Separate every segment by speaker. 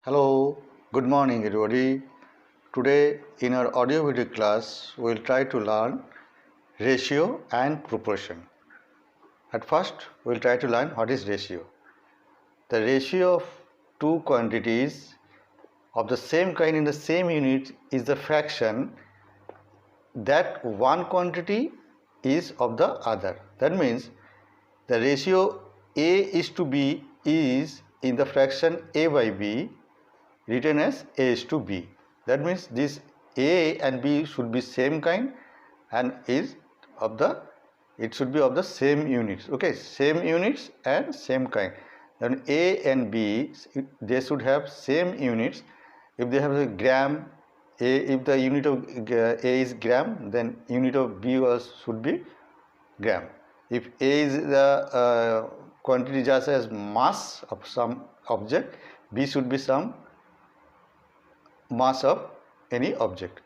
Speaker 1: Hello, good morning everybody. Today in our audio video class we will try to learn ratio and proportion. At first we will try to learn what is ratio. The ratio of two quantities of the same kind in the same unit is the fraction that one quantity is of the other. That means the ratio A is to B is in the fraction A by B written as A is to B. That means this A and B should be same kind and it should be of the same units. Okay, same units and same kind. Then A and B, they should have same units. If they have a gram, if the unit of A is gram, then unit of B also should be gram. If A is the quantity just as mass of some object, B should be some mass of any object.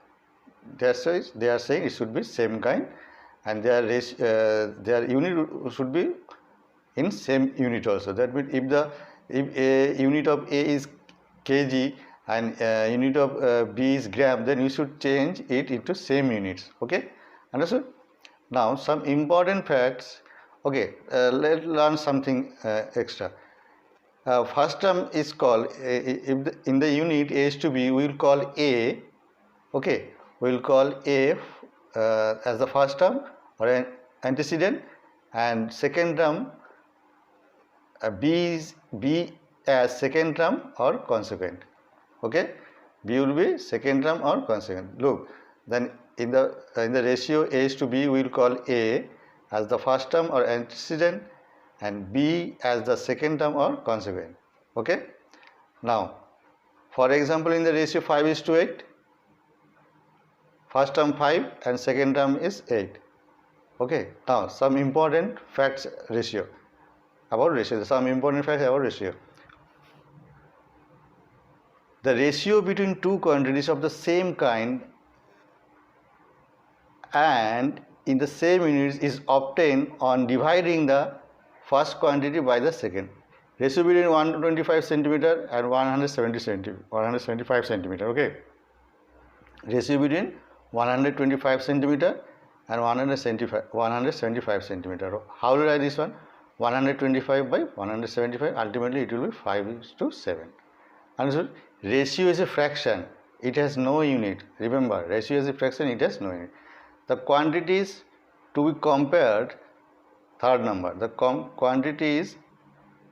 Speaker 1: That's why they are saying it should be same kind, and their unit should be in same unit also. That means if a unit of A is kg and unit of B is gram, then you should change it into same units. Okay, understood? Now some important facts. Okay, let's learn something extra. First term is called, in the unit A is to B, we will call A, okay, we will call A as the first term or an antecedent, and second term B as second term or consequent, okay, B will be second term or consequent. Look, then in the ratio A is to B, we will call A as the first term or antecedent and B as the second term or consequent. Okay. Now, for example, in the ratio 5 is to 8, first term 5 and second term is 8. Okay. Now, some important facts ratio about ratio. Some important facts about ratio. The ratio between two quantities of the same kind and in the same units is obtained on dividing the first quantity by the second. Ratio between 125 centimeter and 175 centimeter. Okay. Ratio between 125 centimeter and 175 centimeter. How to write this one? 125 by 175. Ultimately, it will be 5:7. Understood? Ratio is a fraction. It has no unit. Remember, ratio is a fraction. It has no unit. The quantities to be compared. Third number, the quantities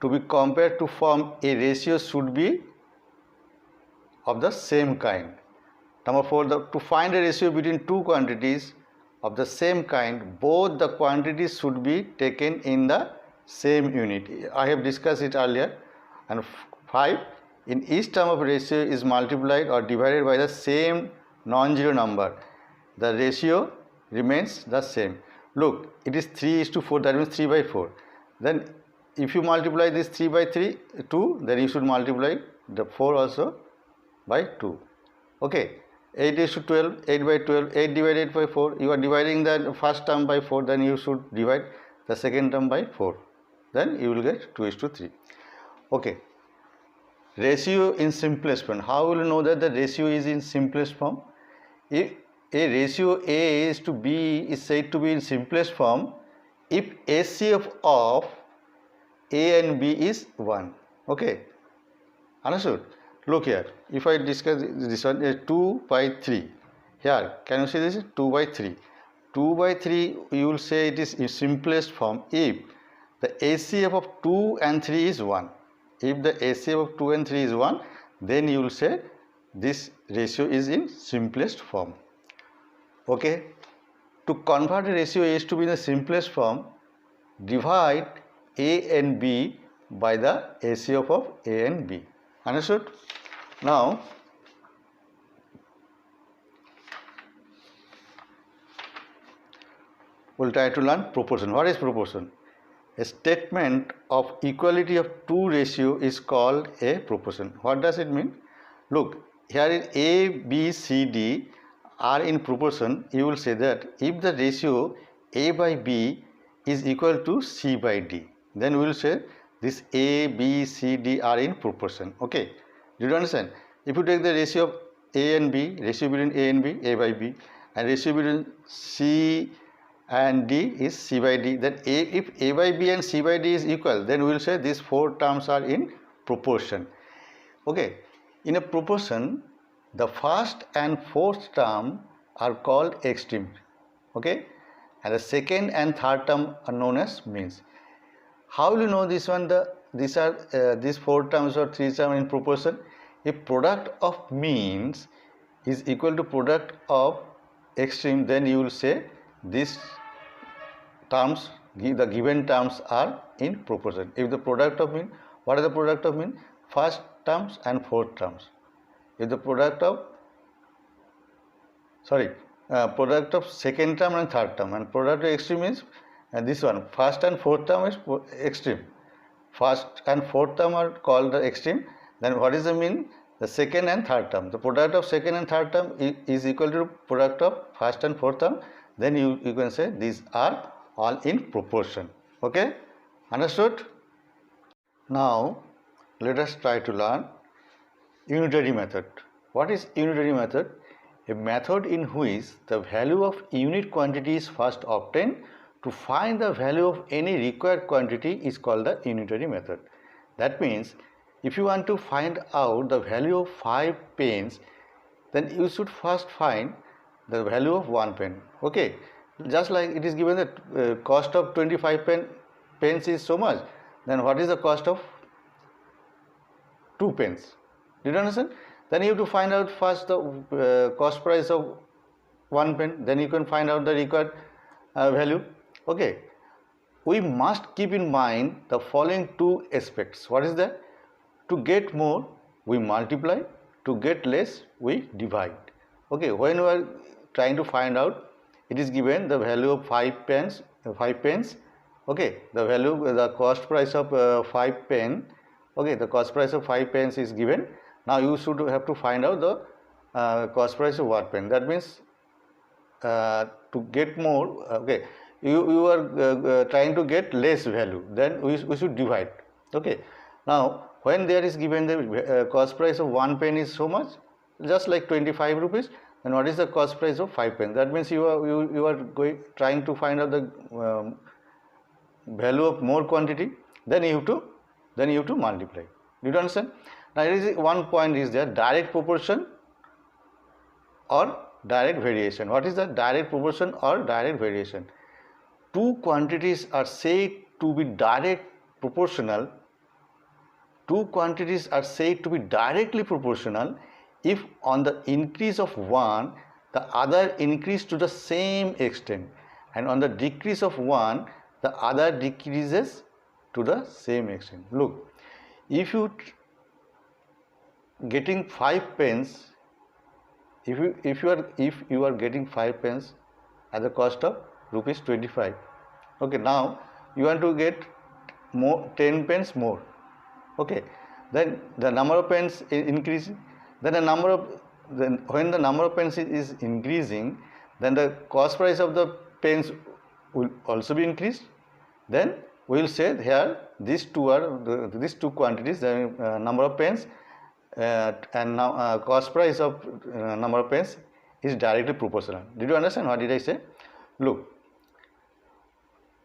Speaker 1: to be compared to form a ratio should be of the same kind. Number 4, to find a ratio between two quantities of the same kind, both the quantities should be taken in the same unit. I have discussed it earlier. And 5, in each term of ratio is multiplied or divided by the same non-zero number, the ratio remains the same. Look, it is 3:4, that means 3 by 4. Then if you multiply this 3 by 2, then you should multiply the 4 also by 2. Okay, 8:12, 8 by 12, 8 divided by 4. You are dividing the first term by 4, then you should divide the second term by 4. Then you will get 2:3. Okay, ratio in simplest form. How will you know that the ratio is in simplest form? If a ratio A is to B is said to be in simplest form if HCF of A and B is 1. Okay, understood? Look here, if I discuss this one, 2 by 3. Here, can you see this? 2 by 3. 2 by 3, you will say it is in simplest form if the HCF of 2 and 3 is 1. If the HCF of 2 and 3 is 1, then you will say this ratio is in simplest form. Okay, to convert a ratio A to be in the simplest form, divide A and B by the HCF of A and B. Understood? Now, we'll try to learn proportion. What is proportion? A statement of equality of two ratio is called a proportion. What does it mean? Look, here is A, B, C, D are in proportion. You will say that if the ratio A by B is equal to C by D, then we will say this A, B, C, D are in proportion. Okay. Did you understand? If you take the ratio of A and B, ratio between A and B, A by B, and ratio between C and D is C by D, then if A by B and C by D is equal, then we will say these four terms are in proportion. Okay, in a proportion, the first and fourth term are called extreme. Okay, and the second and third term are known as means. How will you know this one? These four terms or three terms in proportion. If product of means is equal to product of extreme, then you will say these terms, the given terms are in proportion. If the product of mean, what are the product of mean? First terms and fourth terms. If the product of product of second term and third term, and product of extreme means this one, first and fourth term is extreme. First and fourth term are called the extreme. Then what is the mean? The second and third term. The product of second and third term is equal to product of first and fourth term. Then you can say these are all in proportion. Okay, understood? Now let us try to learn unitary method. What is unitary method? A method in which the value of unit quantity is first obtained. To find the value of any required quantity is called the unitary method. That means if you want to find out the value of 5 pence, then you should first find the value of 1 pen. Okay, just like it is given that cost of 25 pence is so much, then what is the cost of 2 pence? Did you understand? Then you have to find out first the cost price of 1 pen, then you can find out the required value. Okay, we must keep in mind the following two aspects. What is that? To get more, we multiply. To get less, we divide. Okay, when we are trying to find out, it is given the value of 5 pence. Okay, the cost price of 5 pen. Okay, the cost price of 5 pence is given. Now you should have to find out the cost price of 1 pen. That means to get more. Okay, you are trying to get less value, then we should divide. Okay, now when there is given the cost price of 1 pen is so much, just like 25 rupees, then what is the cost price of 5 pence? That means you are trying to find out the value of more quantity, then you have to multiply. Do you understand? Now there is one point is there, direct proportion or direct variation. What is the direct proportion or direct variation? Two quantities are said to be direct proportional. Two quantities are said to be directly proportional if on the increase of one, the other increase to the same extent, and on the decrease of one, the other decreases to the same extent. Look, if you getting 5 pence, if you are getting 5 pence at the cost of rupees 25. Okay, now you want to get more 10 pence more. Okay, then the number of pence is increasing. Then when the number of pence is increasing, then the cost price of the pens will also be increased. Then we will say here these two quantities, the number of pens and now cost price of number of pens is directly proportional. Did you understand? What did I say? Look,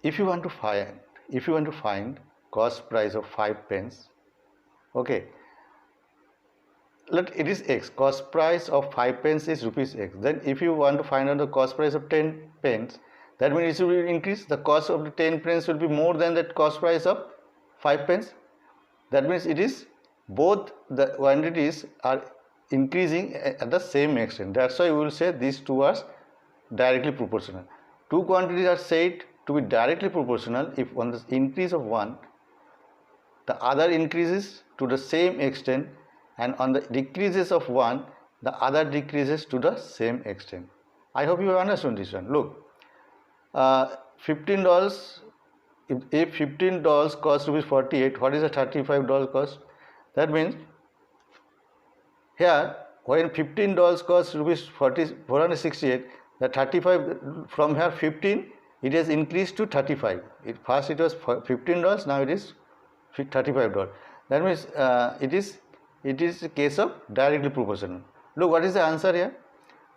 Speaker 1: if you want to find cost price of 5 pence, okay, let it is x, cost price of 5 pence is rupees x. Then if you want to find out the cost price of 10 pence, that means it will increase. The cost of the 10 pence will be more than that cost price of 5 pence. That means it is both the quantities are increasing at the same extent. That's why we will say these two are directly proportional. Two quantities are said to be directly proportional if on the increase of one, the other increases to the same extent, and on the decreases of one, the other decreases to the same extent. I hope you have understood this one. Look, $15, if $15 costs rupees 48, what is the $35 cost? That means here when $15 costs rupees 468, the 35 from here 15 it has increased to 35. First it was $15, now it is $35. That means it is it is a case of directly proportional. Look, what is the answer here?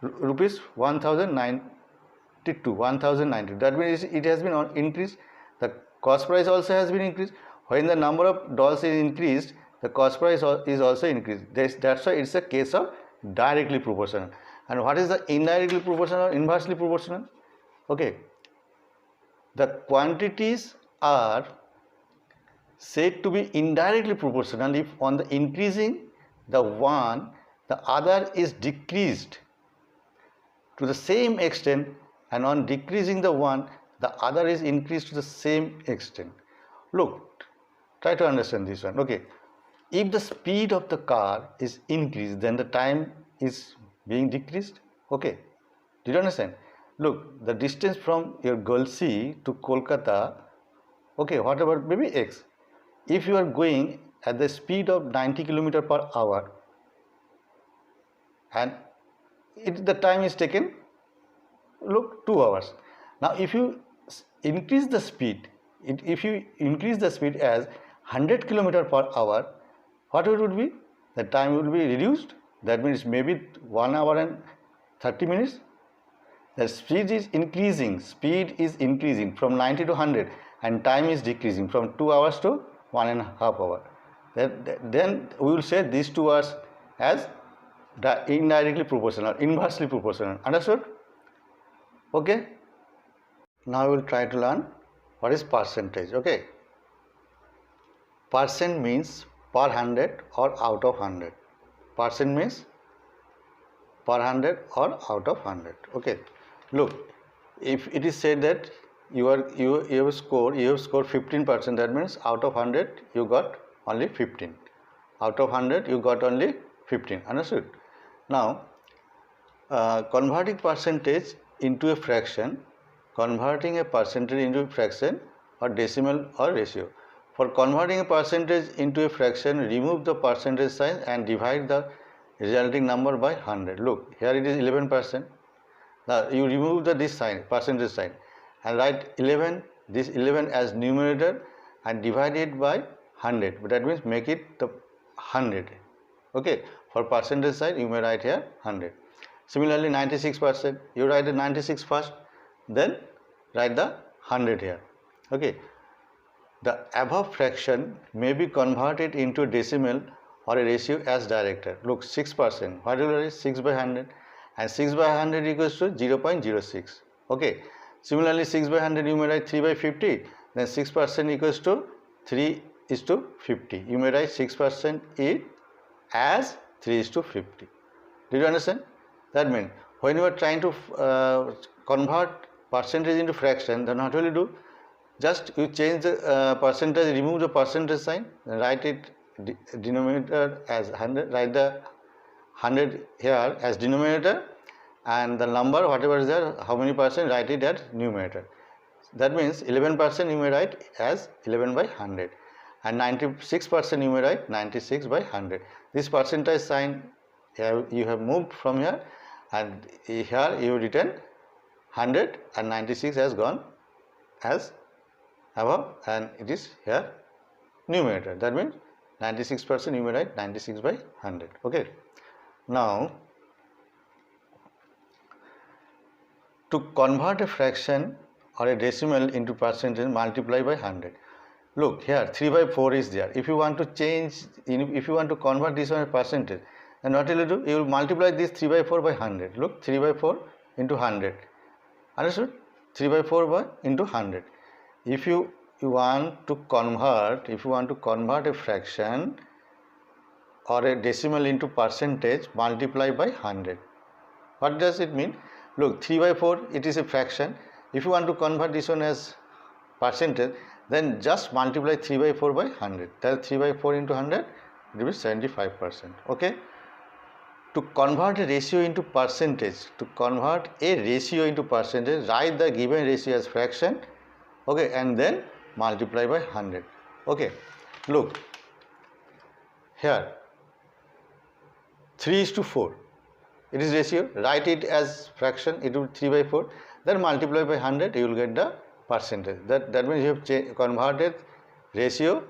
Speaker 1: Rupees 1092, 1090. That means it has been increased. The cost price also has been increased. When the number of dolls is increased, the cost price is also increased. That's why it's a case of directly proportional. And what is the indirectly proportional or inversely proportional? Okay, the quantities are said to be indirectly proportional if on the increasing the one, the other is decreased to the same extent, and on decreasing the one, the other is increased to the same extent. Look, try to understand this one. Okay, if the speed of the car is increased, then the time is being decreased. Okay, did you understand? Look, the distance from your Gulsi to Kolkata, okay, whatever, maybe x. If you are going at the speed of 90 km per hour and the time is taken, look, 2 hours. Now if you increase the speed, if you increase the speed as 100 km per hour, what it would be? The time will be reduced. That means maybe 1 hour and 30 minutes. The speed is increasing from 90 to 100 and time is decreasing from 2 hours to 1.5 hours. Then we will say these 2 hours as indirectly proportional, inversely proportional. Understood? Okay. Now we will try to learn what is percentage. Okay. Percent means per 100 or out of 100. Percent means per 100 or out of 100. Okay. Look, if it is said that you have scored 15%, that means out of 100 you got only 15. Out of 100 you got only 15. Understood? Now, converting percentage into a fraction, or decimal or ratio. For converting a percentage into a fraction, remove the percentage sign and divide the resulting number by 100. Look, here it is 11%. Now you remove this sign, percentage sign, and write 11, this 11 as numerator and divide it by 100. But that means make it the 100. Okay, for percentage sign you may write here 100. Similarly 96%, you write the 96 first, then write the 100 here. Okay, the above fraction may be converted into decimal or a ratio as directed. Look, 6%, what will write? 6 by 100, and 6 by 100 equals to 0.06. Okay, similarly 6 by 100 you may write 3 by 50, then 6% equals to 3:50. You may write 6% is as 3:50. Did you understand? That means when you are trying to convert percentage into fraction, then what will you do? Just you change the percentage, remove the percentage sign, write it denominator as 100, write the 100 here as denominator, and the number whatever is there, how many percent, write it as numerator. That means 11% you may write as 11 by 100, and 96% you may write 96 by 100. This percentage sign you have moved from here, and here you written 100 and 96 has gone as above, and it is here numerator. That means 96% you may write 96 by 100. Okay. Now, to convert a fraction or a decimal into percentage, multiply by 100. Look here, 3 by 4 is there. If you want to change, if you want to convert this one to percentage, then what will you do? You will multiply this 3 by 4 by 100. Look, 3 by 4 into 100. Understood? 3 by 4 into 100. If you want to convert a fraction or a decimal into percentage, multiply by 100. What does it mean? Look, 3 by 4, it is a fraction. If you want to convert this one as percentage, then just multiply 3 by 4 by 100. That is 3 by 4 into 100, it will be 75%. Okay. To convert a ratio into percentage, write the given ratio as fraction. Okay, and then multiply by 100. Okay, look here, 3:4, it is ratio. Write it as fraction, it will be 3 by 4, then multiply by 100, you will get the percentage. That means you have converted ratio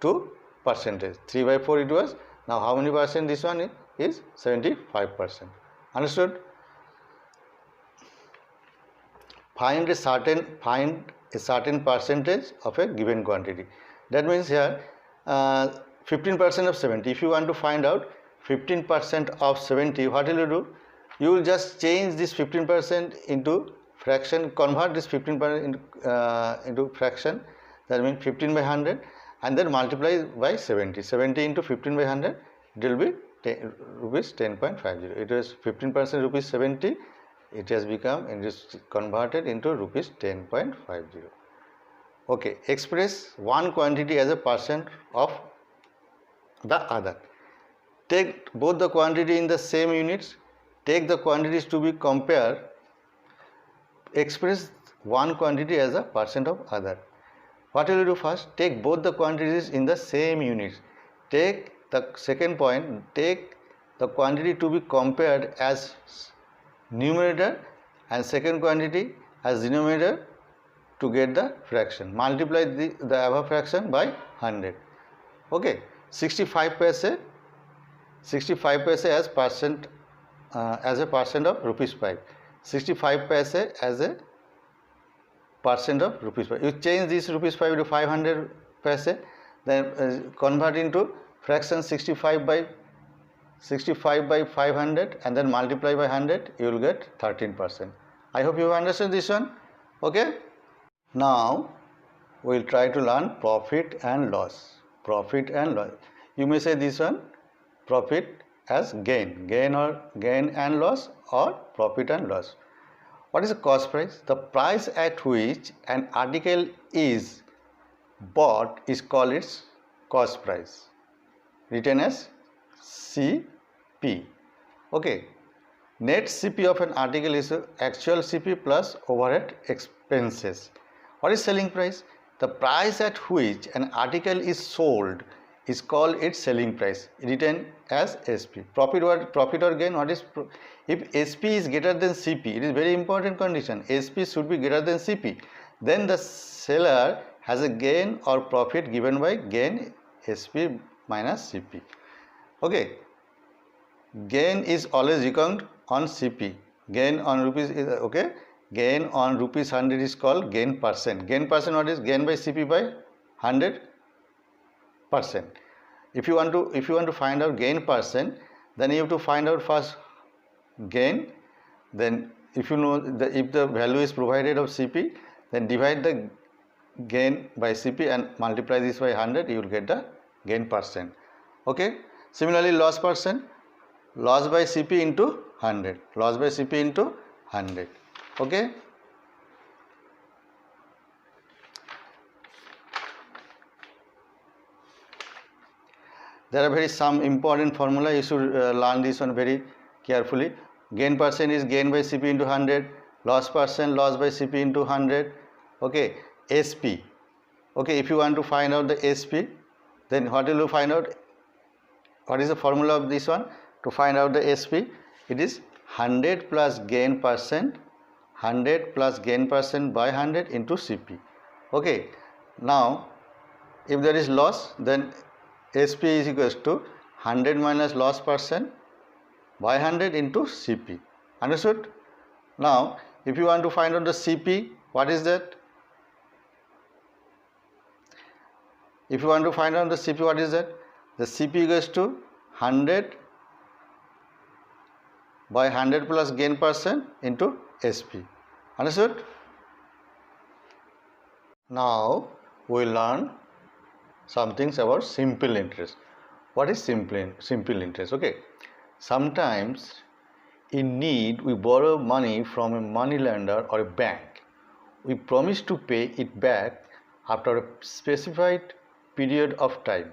Speaker 1: to percentage. 3 by 4 it was, Now how many percent this one is? 75%. Understood? Find a certain percentage of a given quantity. That means here 15% of 70. If you want to find out 15% of 70, what will you do? You will just change this 15% into fraction, convert this 15% into fraction. That means 15 by 100, and then multiply by 70. 70 into 15 by 100, it will be rupees 10.50. It was 15% rupees 70. It has become, it is converted into rupees 10.50. Okay, express one quantity as a percent of the other. Take both the quantity in the same units. Take the quantities to be compared. Express one quantity as a percent of other. What will you do first? Take both the quantities in the same units. Take the second point, take the quantity to be compared as numerator and second quantity as denominator to get the fraction. Multiply the above fraction by 100. Okay, 65 paise as percent as a percent of rupees 5. 65 paise as a percent of rupees 5. You change this rupees 5 to 500 paise, then convert into fraction 65 by 500 and then multiply by 100, you will get 13%. I hope you understand this one. Okay. Now we will try to learn profit and loss. Profit and loss. You may say this one profit as gain and loss, or profit and loss. What is the cost price? The price at which an article is bought is called its cost price, written as CP. Okay. Net CP of an article is actual CP plus overhead expenses. What is selling price? The price at which an article is sold is called its selling price, written as SP. Profit or gain? What is if SP is greater than CP? It is very important condition. SP should be greater than CP. Then the seller has a gain or profit given by gain SP minus CP. Okay. Gain is always reckoned on CP. Gain on rupees is okay. Gain on rupees 100 is called gain percent. Gain percent, what is? Gain by CP by 100%. If you want to find out gain percent, then you have to find out first gain. Then if you know if the value is provided of CP, then divide the gain by CP and multiply this by 100. You will get the gain percent. Okay. Similarly, loss percent. Loss by CP into 100. Loss by CP into 100. Okay. There are some important formula. You should learn this one very carefully. Gain percent is gain by CP into 100. Loss percent, loss by CP into 100. Okay. SP. Okay. If you want to find out the SP, then what will you find out? What is the formula of this one? To find out the SP, it is 100 plus gain percent, 100 plus gain percent by 100 into CP. Okay. Now, if there is loss, then SP is equals to 100 minus loss percent by 100 into CP. Understood? Now, if you want to find out the CP, what is that? If you want to find out the CP, what is that? The CP equals to 100 by 100 plus gain percent into SP. Understood? Now we learn some things about simple interest. What is simple interest? Okay. Sometimes in need we borrow money from a money lender or a bank. We promise to pay it back after a specified period of time.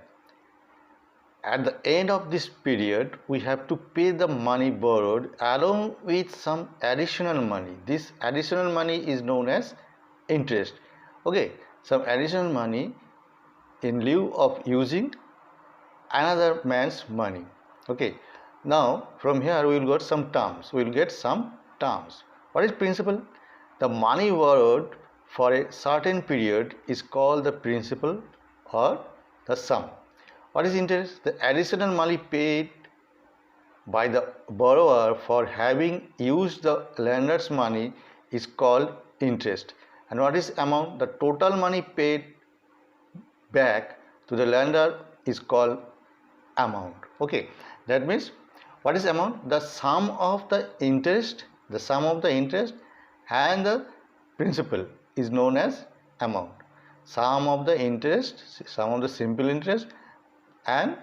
Speaker 1: At the end of this period, we have to pay the money borrowed along with some additional money. This additional money is known as interest. Okay, some additional money in lieu of using another man's money. Okay, now from here we will get some terms. We will get some terms. What is principal? The money borrowed for a certain period is called the principal or the sum. What is interest? The additional money paid by the borrower for having used the lender's money is called interest. And what is amount? The total money paid back to the lender is called amount. Okay, that means what is amount? The sum of the interest, and the principal is known as amount. Sum of the interest, sum of the simple interest and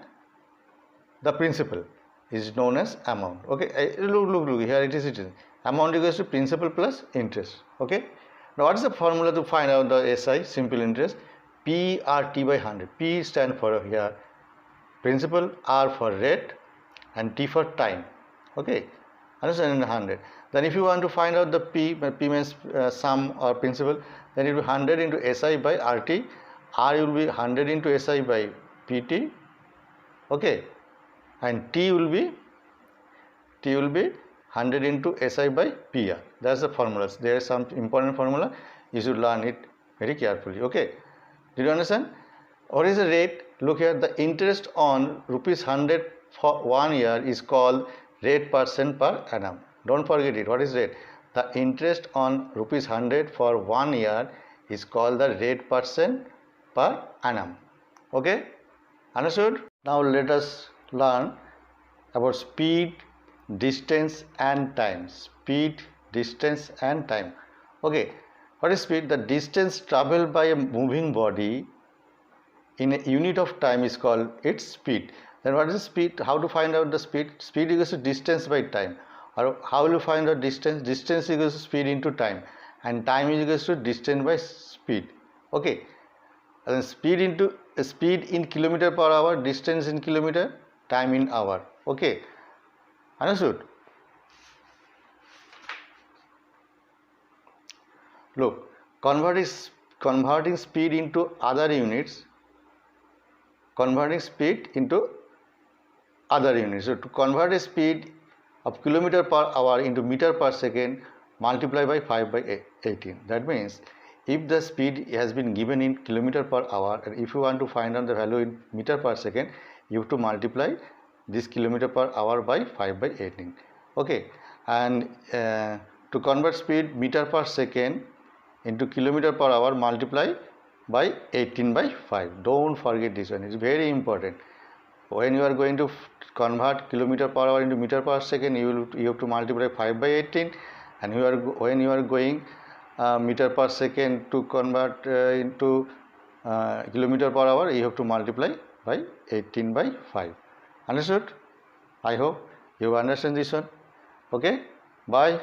Speaker 1: the principal is known as amount. Okay, look here it is written amount equals to principal plus interest. Okay, now what is the formula to find out the SI, simple interest? PRT by 100. P stand for here principal, R for rate and T for time. Okay, understand? 100. Then if you want to find out the P means sum or principal, then it will be 100 into SI by RT. R will be 100 into SI by PT. Okay, and T will be 100 into SI by PR. That's the formulas. There is some important formula. You should learn it very carefully. Okay, did you understand? What is the rate? Look here, the interest on rupees 100 for 1 year is called rate % per annum. Don't forget it. What is rate? The interest on rupees 100 for 1 year is called the rate % per annum. Okay, understood? Now let us learn about speed, distance and time. Speed, distance and time. Okay, what is speed? The distance traveled by a moving body in a unit of time is called its speed. Then what is speed? How to find out the speed? Speed equals to distance by time. Or how will you find the distance? Distance equals to speed into time, and time is equals to distance by speed. Okay, and speed in kilometer per hour, distance in kilometer, time in hour. Okay, understood? Look, converting speed into other units. Converting speed into other units. So to convert a speed of kilometer per hour into meter per second, multiply by 5 by 18. That means if the speed has been given in kilometer per hour, and if you want to find out the value in meter per second, you have to multiply this kilometer per hour by 5 by 18. Okay, and to convert speed meter per second into kilometer per hour, multiply by 18 by 5. Don't forget this one, it's very important. When you are going to convert kilometer per hour into meter per second, you have to multiply 5 by 18, and when you are going meter per second to convert into kilometer per hour, you have to multiply by 18 by 5. Understood? I hope you understand this one. Okay, bye.